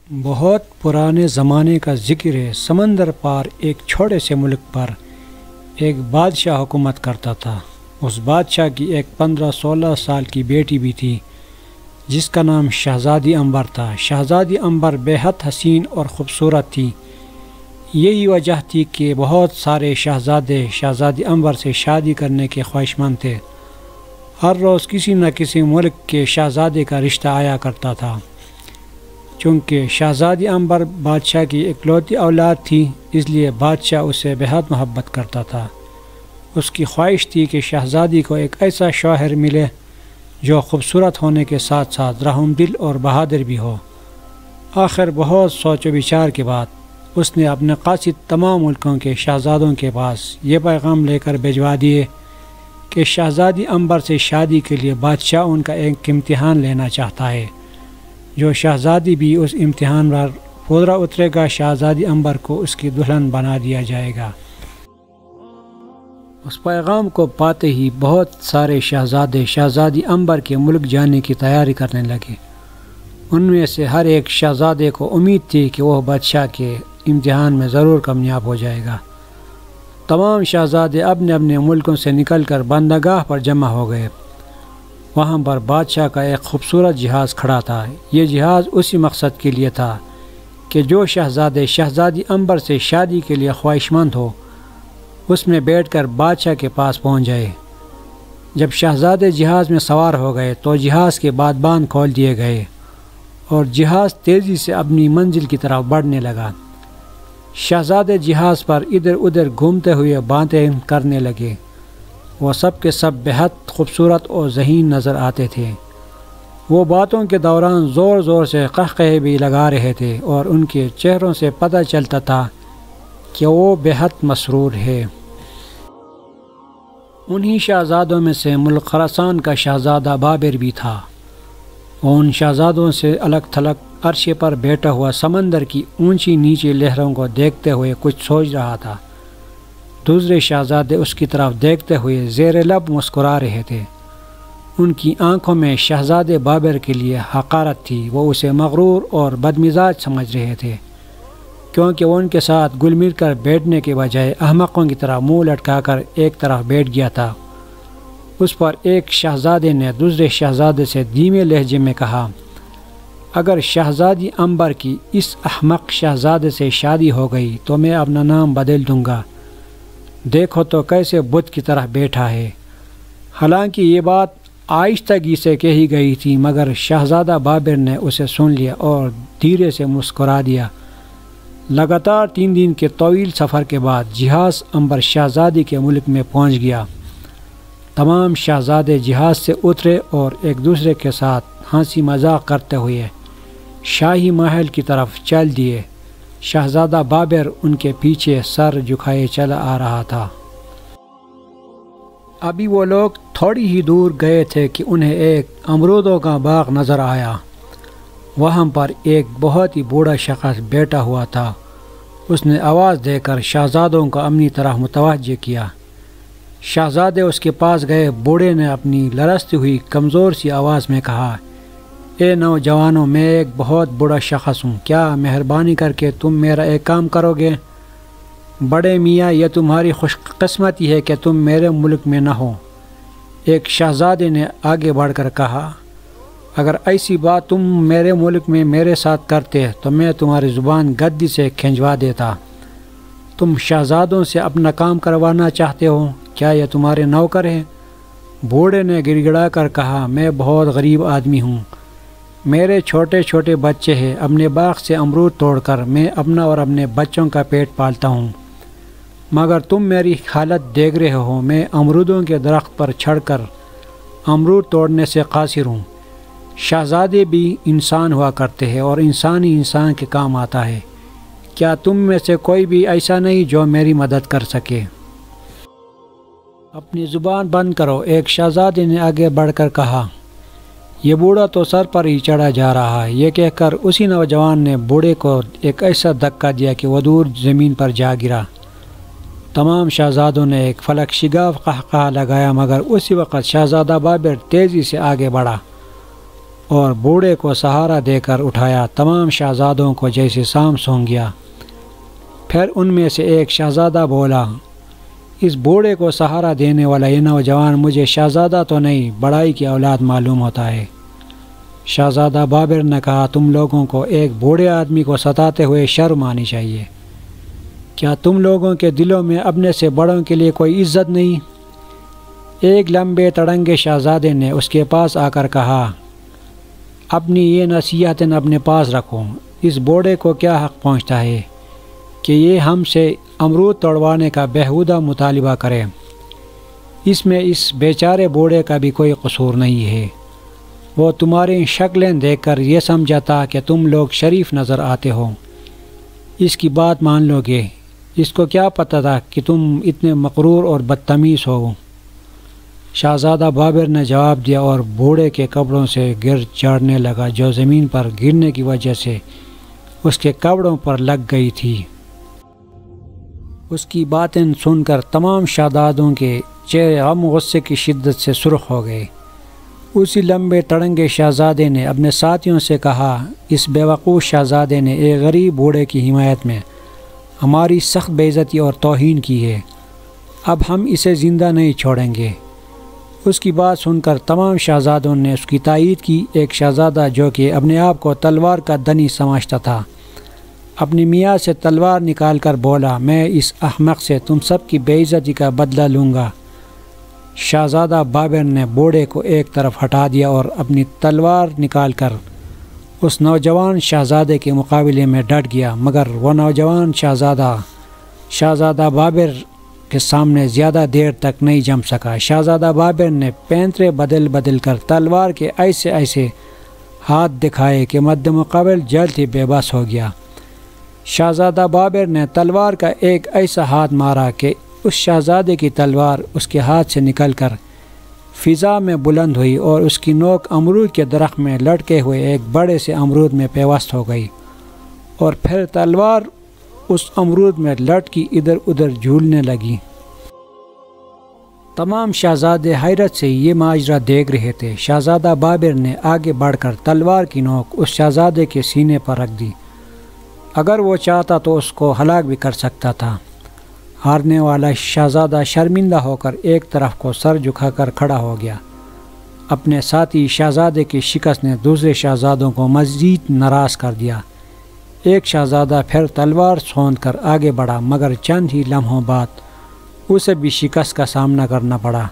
بہت پرانے زمانے کا ذکر ہے۔ سمندر پار ایک چھوٹے سے ملک پر ایک بادشاہ حکومت کرتا تھا۔ اس بادشاہ کی ایک 15-16 سال کی بیٹی بھی تھی جس کا نام شہزادی عنبر تھا۔ شہزادی عنبر بے حد حسین اور خوبصورت تھی۔ یہی وجہ تھی کہ بہت سارے شہزادے شہزادی عنبر سے شادی کرنے کے خواہشمند تھے۔ ہر روز کسی نہ کسی ملک کے شہزادے کا رشتہ آیا کرتا تھا۔ چونکہ شہزادی عنبر بادشاہ کی اکلوتی اولاد تھی، اس لیے بادشاہ اسے بے حد محبت کرتا تھا۔ اس کی خواہش تھی کہ شہزادی کو ایک ایسا شوہر ملے جو خوبصورت ہونے کے ساتھ ساتھ رحم دل اور بہادر بھی ہو۔ آخر بہت سوچ و بچار کے بعد اس نے اپنے قاصد تمام ملکوں کے شہزادوں کے پاس یہ پیغام لے کر بھجوا دیے کہ شہزادی عنبر سے شادی کے لیے بادشاہ ان کا ایک امتحان لینا چاہتا ہے۔ جو شہزادی بھی اس امتحان پر پورا اترے گا، شہزادی عنبر کو اس کی دلہن بنا دیا جائے گا۔ اس پیغام کو پاتے ہی بہت سارے شہزادے شہزادی عنبر کے ملک جانے کی تیاری کرنے لگے۔ ان میں سے ہر ایک شہزادے کو امید تھی کہ وہ بادشاہ کے امتحان میں ضرور کامیاب ہو جائے گا۔ تمام شہزادے اپنے اپنے ملکوں سے نکل کر بندرگاہ پر جمع ہو گئے۔ وہاں پر بادشاہ کا ایک خوبصورت جہاز کھڑا تھا۔ یہ جہاز اسی مقصد کے لیے تھا کہ جو شہزادے شہزادی عنبر سے شادی کے لیے خواہشمند ہو اس میں بیٹھ کر بادشاہ کے پاس پہنچ جائے۔ جب شہزادے جہاز میں سوار ہو گئے تو جہاز کے بادبان کھول دیے گئے اور جہاز تیزی سے اپنی منزل کی طرف بڑھنے لگا۔ شہزادے جہاز پر ادھر ادھر گھومتے ہوئے باتیں کرنے لگے۔ وہ سب کے سب بے حد خوبصورت اور ذہین نظر آتے تھے۔ وہ باتوں کے دوران زور زور سے قہقہے بھی لگا رہے تھے اور ان کے چہروں سے پتہ چلتا تھا کہ وہ بے حد مسرور ہے۔ انہی شہزادوں میں سے ملک خراسان کا شہزادہ بابر بھی تھا۔ وہ ان شہزادوں سے الگ تھلگ عرشے پر بیٹھا ہوا سمندر کی اونچی نیچی لہروں کو دیکھتے ہوئے کچھ سوچ رہا تھا۔ دوسرے شہزادے اس کی طرف دیکھتے ہوئے زیر لب مسکرا رہے تھے۔ ان کی آنکھوں میں شہزادے بابر کے لیے حقارت تھی۔ وہ اسے مغرور اور بدمزاج سمجھ رہے تھے کیونکہ وہ ان کے ساتھ گل مل کر بیٹھنے کے بجائے احمقوں کی طرح منہ لٹکا کر ایک طرف بیٹھ گیا تھا۔ اس پر ایک شہزادے نے دوسرے شہزادے سے دھیمے لہجے میں کہا، اگر شہزادی عنبر کی اس احمق شہزادے سے شادی ہو گئی تو میں اپنا نام بدل دوں گا۔ دیکھو تو کیسے بت کی طرح بیٹھا ہے۔ حالانکہ یہ بات آہستگی سے کہی گئی تھی مگر شہزادہ بابر نے اسے سن لیا اور دھیرے سے مسکرا دیا۔ لگاتار 3 دن کے طویل سفر کے بعد جہاز عنبر شہزادی کے ملک میں پہنچ گیا۔ تمام شہزادے جہاز سے اترے اور ایک دوسرے کے ساتھ ہنسی مذاق کرتے ہوئے شاہی محل کی طرف چل دیے۔ شہزادہ بابر ان کے پیچھے سر جھکائے چلا آ رہا تھا۔ ابھی وہ لوگ تھوڑی ہی دور گئے تھے کہ انہیں ایک امرودوں کا باغ نظر آیا۔ وہاں پر ایک بہت ہی بوڑھا شخص بیٹھا ہوا تھا۔ اس نے آواز دے کر شہزادوں کو اپنی طرف متوجہ کیا۔ شہزادے اس کے پاس گئے۔ بوڑھے نے اپنی لرزتی ہوئی کمزور سی آواز میں کہا، اے نوجوانوں، میں ایک بہت بڑا شخص ہوں، کیا مہربانی کر کے تم میرا ایک کام کرو گے؟ بڑے میاں، یہ تمہاری خوش قسمتی ہے کہ تم میرے ملک میں نہ ہو۔ ایک شہزادے نے آگے بڑھ کر کہا، اگر ایسی بات تم میرے ملک میں میرے ساتھ کرتے تو میں تمہاری زبان گدی سے کھنچوا دیتا۔ تم شہزادوں سے اپنا کام کروانا چاہتے ہو، کیا یہ تمہارے نوکر ہیں؟ بوڑھے نے گڑ گڑا کر کہا، میں بہت غریب آدمی ہوں، میرے چھوٹے چھوٹے بچے ہیں، اپنے باغ سے امرود توڑ کر میں اپنا اور اپنے بچوں کا پیٹ پالتا ہوں، مگر تم میری حالت دیکھ رہے ہو، میں امرودوں کے درخت پر چڑھ کر امرود توڑنے سے قاصر ہوں۔ شہزادے بھی انسان ہوا کرتے ہیں اور انسان ہی انسان کے کام آتا ہے، کیا تم میں سے کوئی بھی ایسا نہیں جو میری مدد کر سکے؟ اپنی زبان بند کرو، ایک شہزادے نے آگے بڑھ کر کہا۔ یہ بوڑھا تو سر پر ہی چڑھا جا رہا ہے۔ یہ کہہ کر اسی نوجوان نے بوڑھے کو ایک ایسا دھکا دیا کہ وہ دور زمین پر جا گرا۔ تمام شہزادوں نے ایک فلک شگاف قہقہہ لگایا مگر اسی وقت شہزادہ بابر تیزی سے آگے بڑھا اور بوڑھے کو سہارا دے کر اٹھایا۔ تمام شہزادوں کو جیسے سام سونگ گیا۔ پھر ان میں سے ایک شہزادہ بولا، اس بوڑھے کو سہارا دینے والا یہ نوجوان مجھے شہزادہ تو نہیں، بڑائی کی اولاد معلوم ہوتا ہے۔ شہزادہ بابر نے کہا، تم لوگوں کو ایک بوڑھے آدمی کو ستاتے ہوئے شرم آنی چاہیے۔ کیا تم لوگوں کے دلوں میں اپنے سے بڑوں کے لیے کوئی عزت نہیں؟ ایک لمبے تڑنگے شہزادے نے اس کے پاس آ کر کہا، اپنی یہ نصیحتیں اپنے پاس رکھو۔ اس بوڑھے کو کیا حق پہنچتا ہے کہ یہ ہم سے امرود توڑوانے کا بیہودہ مطالبہ کرے؟ اس میں اس بیچارے بوڑھے کا بھی کوئی قصور نہیں ہے۔ وہ تمہاری شکلیں دیکھ کر یہ سمجھاتا کہ تم لوگ شریف نظر آتے ہو، اس کی بات مان لو گے۔ اس کو کیا پتہ تھا کہ تم اتنے مغرور اور بدتمیز ہو؟ شہزادہ بابر نے جواب دیا اور بوڑھے کے کپڑوں سے گر چاڑنے لگا جو زمین پر گرنے کی وجہ سے اس کے کپڑوں پر لگ گئی تھی۔ اس کی باتیں سن کر تمام شہزادوں کے چہرے غم و غصے کی شدت سے سرخ ہو گئے۔ اسی لمبے تڑنگے شہزادے نے اپنے ساتھیوں سے کہا، اس بیوقوف شہزادے نے ایک غریب بوڑھے کی حمایت میں ہماری سخت بے عزتی اور توہین کی ہے، اب ہم اسے زندہ نہیں چھوڑیں گے۔ اس کی بات سن کر تمام شہزادوں نے اس کی تائید کی۔ ایک شہزادہ جو کہ اپنے آپ کو تلوار کا دنی سمجھتا تھا، اپنی میاں سے تلوار نکال کر بولا، میں اس احمق سے تم سب کی بے عزتی کا بدلہ لوں گا۔ شہزادہ بابر نے بوڑھے کو ایک طرف ہٹا دیا اور اپنی تلوار نکال کر اس نوجوان شہزادے کے مقابلے میں ڈٹ گیا، مگر وہ نوجوان شہزادہ بابر کے سامنے زیادہ دیر تک نہیں جم سکا۔ شہزادہ بابر نے پینترے بدل کر تلوار کے ایسے ہاتھ دکھائے کہ مد مقابل جلد ہی بے بس ہو گیا۔ شہزادہ بابر نے تلوار کا ایک ایسا ہاتھ مارا کہ اس شہزادے کی تلوار اس کے ہاتھ سے نکل کر فضا میں بلند ہوئی اور اس کی نوک امرود کے درخت میں لٹکے ہوئے ایک بڑے سے امرود میں پیوست ہو گئی، اور پھر تلوار اس امرود میں لٹکی ادھر ادھر جھولنے لگی۔ تمام شہزادے حیرت سے یہ ماجرا دیکھ رہے تھے۔ شہزادہ بابر نے آگے بڑھ کر تلوار کی نوک اس شہزادے کے سینے پر رکھ دی۔ اگر وہ چاہتا تو اس کو ہلاک بھی کر سکتا تھا۔ ہارنے والا شہزادہ شرمندہ ہو کر ایک طرف کو سر جھکا کر کھڑا ہو گیا۔ اپنے ساتھی شہزادے کی شکست نے دوسرے شہزادوں کو مزید ناراض کر دیا۔ ایک شہزادہ پھر تلوار سوند کر آگے بڑھا، مگر چند ہی لمحوں بعد اسے بھی شکست کا سامنا کرنا پڑا۔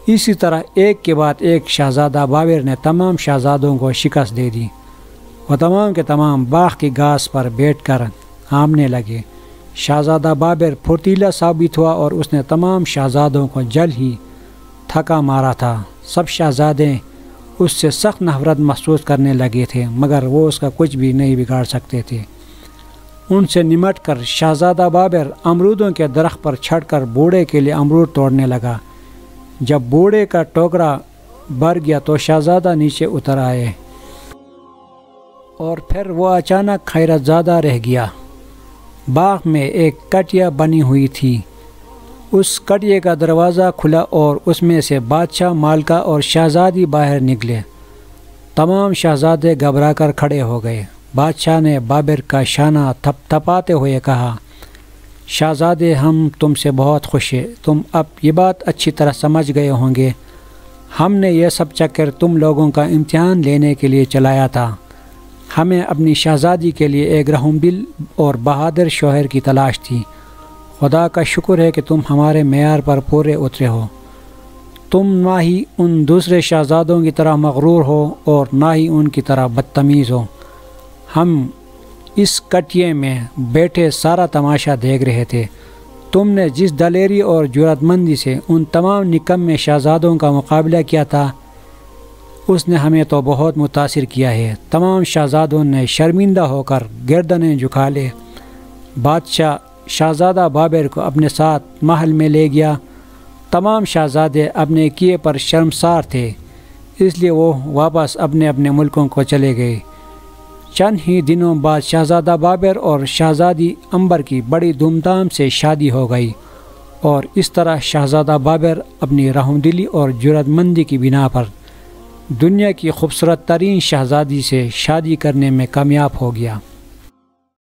اسی طرح ایک کے بعد ایک شہزادہ بابر نے تمام شہزادوں کو شکست دے دی۔ وہ تمام کے تمام باغ کی گھاس پر بیٹھ کر ہانپنے لگے۔ شہزادہ بابر پھرتیلا ثابت ہوا اور اس نے تمام شہزادوں کو جلد ہی تھکا مارا تھا۔ سب شہزادے اس سے سخت نفرت محسوس کرنے لگے تھے، مگر وہ اس کا کچھ بھی نہیں بگاڑ سکتے تھے۔ ان سے نمٹ کر شہزادہ بابر امرودوں کے درخت پر چڑھ کر بوڑھے کے لیے امرود توڑنے لگا۔ جب بوڑھے کا ٹوکرا بھر گیا تو شہزادہ نیچے اتر آئے، اور پھر وہ اچانک حیرت زدہ رہ گیا۔ باغ میں ایک کٹیا بنی ہوئی تھی۔ اس کٹیے کا دروازہ کھلا اور اس میں سے بادشاہ، مالکہ اور شہزادی باہر نکلے۔ تمام شہزادے گھبرا کر کھڑے ہو گئے۔ بادشاہ نے بابر کا شانہ تھپ تھپاتے ہوئے کہا، شہزادے، ہم تم سے بہت خوش ہیں۔ تم اب یہ بات اچھی طرح سمجھ گئے ہوں گے، ہم نے یہ سب چکر تم لوگوں کا امتحان لینے کے لیے چلایا تھا۔ ہمیں اپنی شہزادی کے لیے ایک رحم دل اور بہادر شوہر کی تلاش تھی۔ خدا کا شکر ہے کہ تم ہمارے معیار پر پورے اترے ہو۔ تم نہ ہی ان دوسرے شہزادوں کی طرح مغرور ہو اور نہ ہی ان کی طرح بدتمیز ہو۔ ہم اس کٹیے میں بیٹھے سارا تماشا دیکھ رہے تھے۔ تم نے جس دلیری اور جرأت مندی سے ان تمام نکمے شہزادوں کا مقابلہ کیا تھا، اس نے ہمیں تو بہت متاثر کیا ہے۔ تمام شہزادوں نے شرمندہ ہو کر گردنیں جھکا لے۔ بادشاہ شہزادہ بابر کو اپنے ساتھ محل میں لے گیا۔ تمام شہزادے اپنے کیے پر شرمسار تھے، اس لیے وہ واپس اپنے اپنے ملکوں کو چلے گئے۔ چند ہی دنوں بعد شہزادہ بابر اور شہزادی امبر کی بڑی دھوم دھام سے شادی ہو گئی، اور اس طرح شہزادہ بابر اپنی رحم دلی اور جرأت مندی کی بنا پر دنیا کی خوبصورت ترین شہزادی سے شادی کرنے میں کامیاب ہو گیا۔